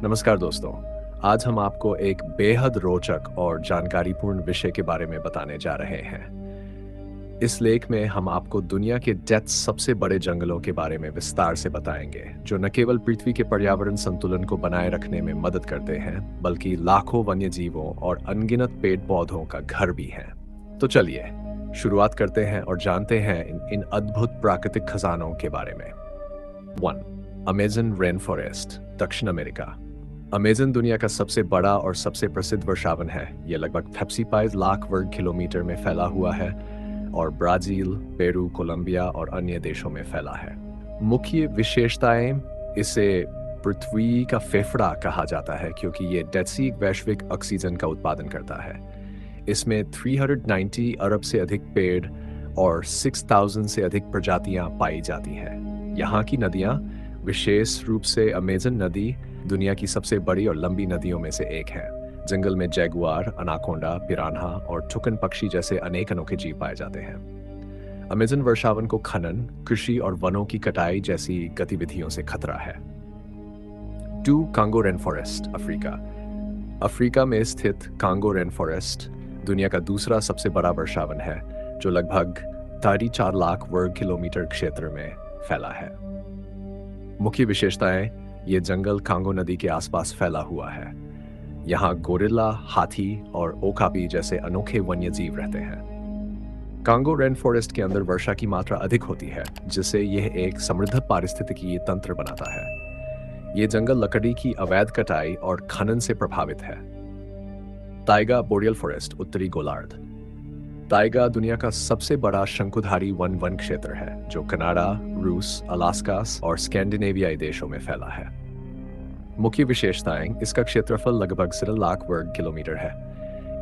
नमस्कार दोस्तों। आज हम आपको एक बेहद रोचक और जानकारीपूर्ण विषय के बारे में बताने जा रहे हैं। इस लेख में हम आपको दुनिया के डेथ सबसे बड़े जंगलों के बारे में विस्तार से बताएंगे, जो न केवल पृथ्वी के पर्यावरण संतुलन को बनाए रखने में मदद करते हैं, बल्कि लाखों वन्य जीवों और अनगिनत पेड़ पौधों का घर भी हैं। तो चलिए शुरुआत करते हैं और जानते हैं इन अद्भुत प्राकृतिक खजानों के बारे में। 1. अमेज़न रेन फॉरेस्ट, दक्षिण अमेरिका। अमेज़न दुनिया का सबसे बड़ा और सबसे प्रसिद्ध वर्षावन है। यह लगभग 55 लाख वर्ग किलोमीटर में फैला हुआ है और ब्राज़ील, पेरू, कोलंबिया और अन्य देशों में फैला है। मुख्य विशेषताएं: इसे पृथ्वी का फेफड़ा कहा जाता है क्योंकि ये डेड सी वैश्विक ऑक्सीजन का उत्पादन करता है। इसमें 390 अरब से अधिक पेड़ और 6000 से अधिक प्रजातियां पाई जाती हैं। यहाँ की नदियाँ, विशेष रूप से अमेज़न नदी, दुनिया की सबसे बड़ी और लंबी नदियों में से एक है। जंगल में जैगुआर, अनाकोंडा, पिरान्हा और ठुकन पक्षी जैसे अनेक अनोखे जीव पाए जाते हैं। अमेज़न वर्षावन को खनन, कृषि और वनों की कटाई जैसी गतिविधियों से खतरा है। 2. Congo rain forest, Africa. Africa में स्थित कांगो रेन फॉरेस्ट दुनिया का दूसरा सबसे बड़ा वर्षावन है, जो लगभग 4.5 लाख वर्ग किलोमीटर क्षेत्र में फैला है। मुख्य विशेषताएं: ये जंगल कांगो नदी के आसपास फैला हुआ है। यहाँ गोरिल्ला, हाथी और ओकापी जैसे अनोखे वन्य जीव रहते हैं। कांगो रेन फॉरेस्ट के अंदर वर्षा की मात्रा अधिक होती है, जिससे यह एक समृद्ध पारिस्थितिकी तंत्र बनाता है। ये जंगल लकड़ी की अवैध कटाई और खनन से प्रभावित है। ताइगा बोरियल फॉरेस्ट, उत्तरी गोलार्ध। ताइगा दुनिया का सबसे बड़ा शंकुधारी वन क्षेत्र है, जो कनाडा, रूस, अलास्का और स्कैंडिनेवियाई देशों में फैला है। मुख्य विशेषताएं: इसका क्षेत्रफल लगभग 16 लाख वर्ग किलोमीटर है।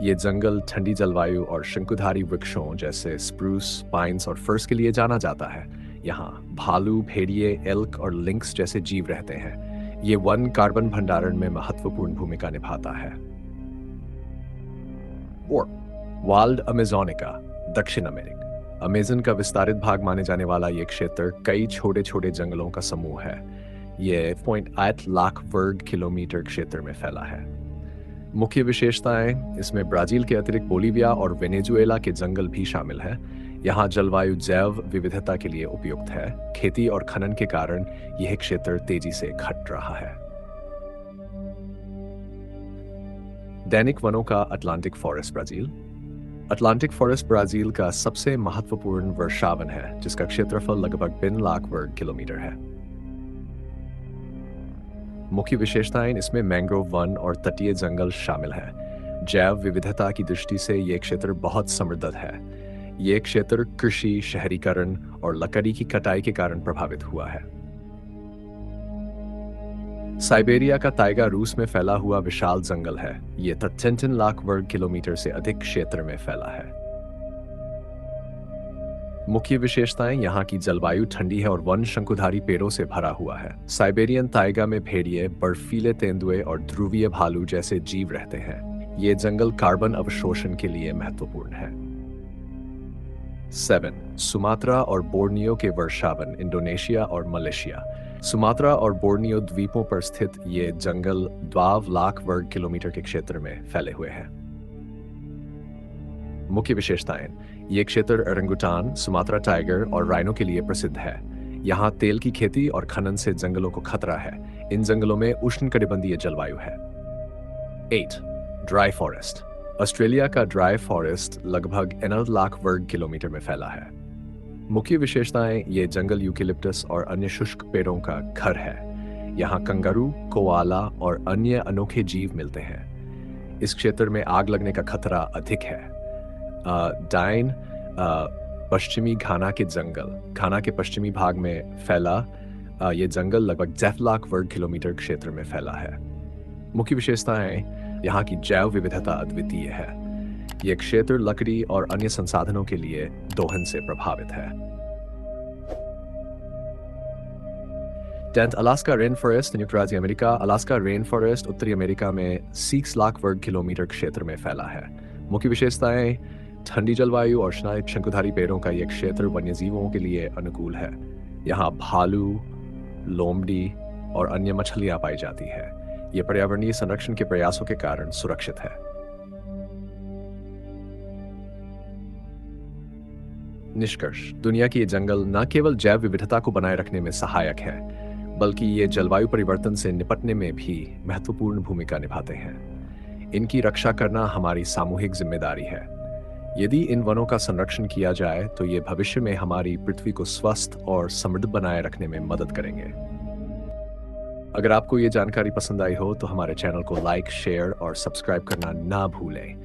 ये जंगल ठंडी जलवायु और शंकुधारी वृक्षों जैसे स्प्रूस, पाइन्स और फर्स के लिए जाना जाता है। यहाँ भालू, भेड़िए, एल्क और लिंक्स जैसे जीव रहते हैं। ये वन कार्बन भंडारण में महत्वपूर्ण भूमिका निभाता है। वाइल्ड अमेज़ोनिका, दक्षिण अमेरिका। अमेज़न का विस्तारित भाग माने जाने वाला ये क्षेत्र कई छोटे छोटे जंगलों का समूह है। ये 0.8 लाख वर्ग किलोमीटर क्षेत्र में फैला है। मुख्य विशेषताएं: इसमें ब्राजील के अतिरिक्त बोलीविया और वेनेजुएला के जंगल भी शामिल हैं। यहाँ जलवायु जैव विविधता के लिए उपयुक्त है। खेती और खनन के कारण यह क्षेत्र तेजी से घट रहा है। दैनिक वनों का Atlantic forest, Brazil. Atlantic forest Brazil का सबसे महत्वपूर्ण वर्षावन है, जिसका क्षेत्रफल लगभग 3 लाख वर्ग किलोमीटर है। मुख्य विशेषताएं: इसमें मैंग्रोव वन और तटीय जंगल शामिल है। जैव विविधता की दृष्टि से यह क्षेत्र बहुत समृद्ध है। यह क्षेत्र कृषि, शहरीकरण और लकड़ी की कटाई के कारण प्रभावित हुआ है। साइबेरिया का ताइगा रूस में फैला हुआ विशाल जंगल है। यह 3 लाख वर्ग किलोमीटर से अधिक क्षेत्र में फैला है। मुख्य विशेषताएं: यहाँ की जलवायु ठंडी है और वन शंकुधारी पेड़ों से भरा हुआ है। साइबेरियन ताइगा में भेड़िए, बर्फीले तेंदुए और ध्रुवीय भालू जैसे जीव रहते हैं। ये जंगल कार्बन अवशोषण के लिए महत्वपूर्ण है। 7. सुमात्रा और बोर्नियो के वर्षावन, इंडोनेशिया और मलेशिया। सुमात्रा और बोर्नियो द्वीपों पर स्थित ये जंगल 12 लाख वर्ग किलोमीटर के क्षेत्र में फैले हुए हैं। मुख्य विशेषताएं: ये क्षेत्र ओरंगुटान, सुमात्रा टाइगर और राइनो के लिए प्रसिद्ध है। यहाँ तेल की खेती और खनन से जंगलों को खतरा है। इन जंगलों में उष्णकटिबंधीय जलवायु है। 8. ड्राई फॉरेस्ट, ऑस्ट्रेलिया का ड्राई फॉरेस्ट लगभग 9 लाख वर्ग किलोमीटर में फैला है। मुख्य विशेषताएं: ये जंगल यूकेलिप्टस और अन्य शुष्क पेड़ों का घर है। यहाँ कंगारू, कोआला और अन्य अनोखे जीव मिलते हैं। इस क्षेत्र में आग लगने का खतरा अधिक है। डाइन, पश्चिमी घाना के जंगल, घाना के पश्चिमी भाग में फैला ये जंगल लगभग 10 लाख वर्ग किलोमीटर क्षेत्र में फैला है। मुख्य विशेषताएं: यहाँ की जैव विविधता अद्वितीय है। यह क्षेत्र लकड़ी और अन्य संसाधनों के लिए दोहन से प्रभावित है। 10. अलास्का रेन फॉरेस्ट, संयुक्त राज्य अमेरिका। अलास्का रेन फॉरेस्ट उत्तरी अमेरिका में 6 लाख वर्ग किलोमीटर क्षेत्र में फैला है। मुख्य विशेषताएं: ठंडी जलवायु और शंकुधारी पेड़ों का यह क्षेत्र वन्यजीवों के लिए अनुकूल है। यहाँ भालू, लोमड़ी और अन्य मछलियां पाई जाती है। ये पर्यावरणीय संरक्षण के प्रयासों के कारण सुरक्षित है। निष्कर्ष, दुनिया के ये जंगल न केवल जैव विविधता को बनाए रखने में सहायक है, बल्कि ये जलवायु परिवर्तन से निपटने में भी महत्वपूर्ण भूमिका निभाते हैं। इनकी रक्षा करना हमारी सामूहिक जिम्मेदारी है। यदि इन वनों का संरक्षण किया जाए तो ये भविष्य में हमारी पृथ्वी को स्वस्थ और समृद्ध बनाए रखने में मदद करेंगे। अगर आपको ये जानकारी पसंद आई हो तो हमारे चैनल को लाइक, शेयर और सब्सक्राइब करना ना भूलें।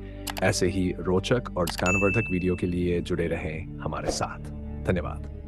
ऐसे ही रोचक और ज्ञानवर्धक वीडियो के लिए जुड़े रहें हमारे साथ। धन्यवाद।